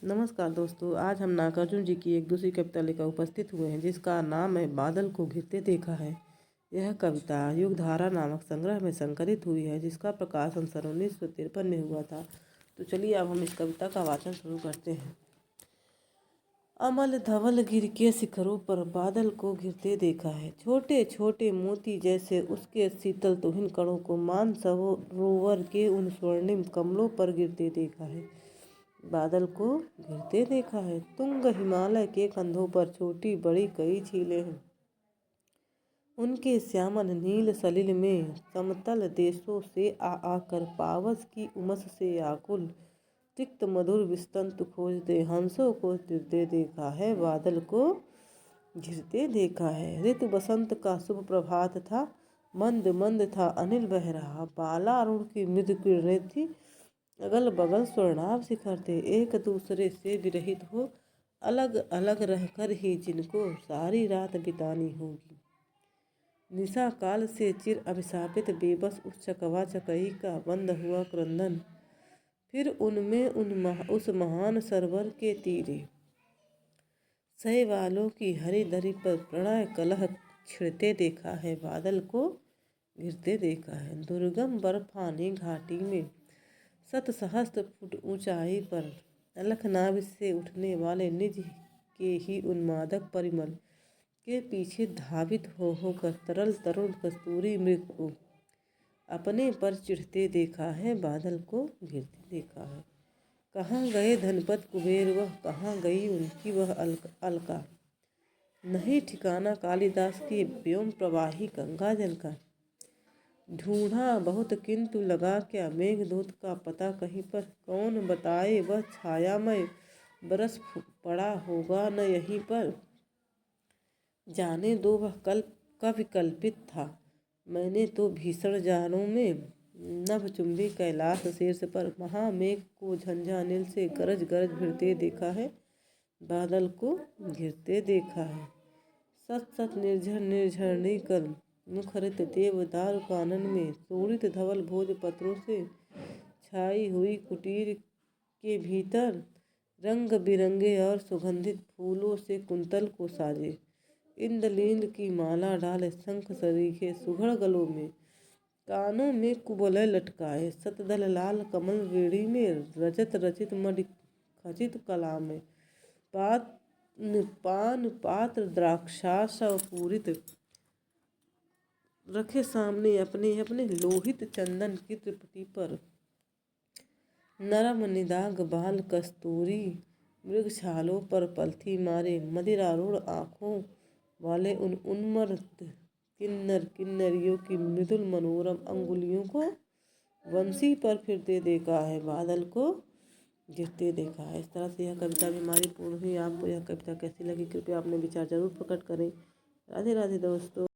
नमस्कार दोस्तों, आज हम नागार्जुन जी की एक दूसरी कविता लेकर उपस्थित हुए हैं जिसका नाम है बादल को घिरते देखा है। यह कविता युगधारा नामक संग्रह में संकलित हुई है जिसका प्रकाशन सन 1953 में हुआ था। तो चलिए अब हम इस कविता का वाचन शुरू करते हैं। अमल धवल गिर के शिखरों पर बादल को घिरते देखा है। छोटे छोटे मोती जैसे उसके शीतल तुहिन कणों को मान सरोवर के उन स्वर्णिम कमलों पर गिरते देखा है। बादल को घिरते देखा है। तुंग हिमालय के कंधों पर छोटी बड़ी कई झीलें हैं। उनके श्यामल नील सलिल में समतल देशों से आकर पावस की उमस से आकुल तिक्त मधुर विस्तंत खोजते हंसों को घिरते देखा है। बादल को घिरते देखा है। ऋतु बसंत का शुभ प्रभात था। मंद मंद था अनिल बह रहा। बालारूढ़ की मृदु किरणें थी। अगल बगल स्वर्णाभ शिखर थे। एक दूसरे से विरहित हो अलग अलग रहकर ही जिनको सारी रात बितानी होगी। निशा काल से चिर अभिशापित बेबस उस चकवा चकई का बंद हुआ क्रंदन। फिर उनमें उस महान सरोवर के तीरे सहे वालों की हरी दरी पर प्रणय कलह छिड़ते देखा है। बादल को घिरते देखा है। दुर्गम बर्फानी घाटी में सत सहस्त्र फुट ऊंचाई पर अलखनाभ से उठने वाले निज के ही उन्मादक परिमल के पीछे धावित हो होकर तरल तरुण कस्तूरी मृग को अपने पर चिढ़ते देखा है। बादल को घिरते देखा है। कहाँ गए धनपत कुबेर वह, कहाँ गई उनकी वह अलका। नहीं ठिकाना कालिदास के व्योम प्रवाही गंगा जल का। ढूंढा बहुत किंतु लगा क्या मेघदूत का पता कहीं पर। कौन बताए वह छायामय बरस पड़ा होगा न यहीं पर। जाने दो वह कब कल्पित था। मैंने तो भीषण जाड़ों में नभ चुंबी कैलाश शीर्ष पर महामेघ को झंझा नील से गरज गरज भिड़ते देखा है। बादल को घिरते देखा है। सत सत निर्झर निर्झरणी कर मुखरित देवदार कानन में शोणित धवल भोजपत्रों से छाई हुई कुटीर के भीतर रंग बिरंगे और सुगंधित फूलों से कुंतल को साजे। इंद्रनील की माला डाले शंख सरीखे सुघड़ गलों में कानों में कुबलय लटकाए। सतदल लाल कमल वेड़ी में रजत रचित मणि खचित कला में पान पात्र द्राक्षास पूरित रखे सामने अपने अपने लोहित चंदन की त्रिपुटी पर। नरम निदाग बाल कस्तूरी मृग छालों पर पलथी मारे मदिरारूढ़ आँखों वाले उन उन्मत्त किन्नर किन्नरियों की मृदुल मनोरम अंगुलियों को वंशी पर फिरते देखा है। बादल को गिरते देखा है। इस तरह से यह कविता भी हमारी पूर्ण हुई। आपको यह कविता कैसी लगी कृपया अपने विचार जरूर प्रकट करें। राधे राधे दोस्तों।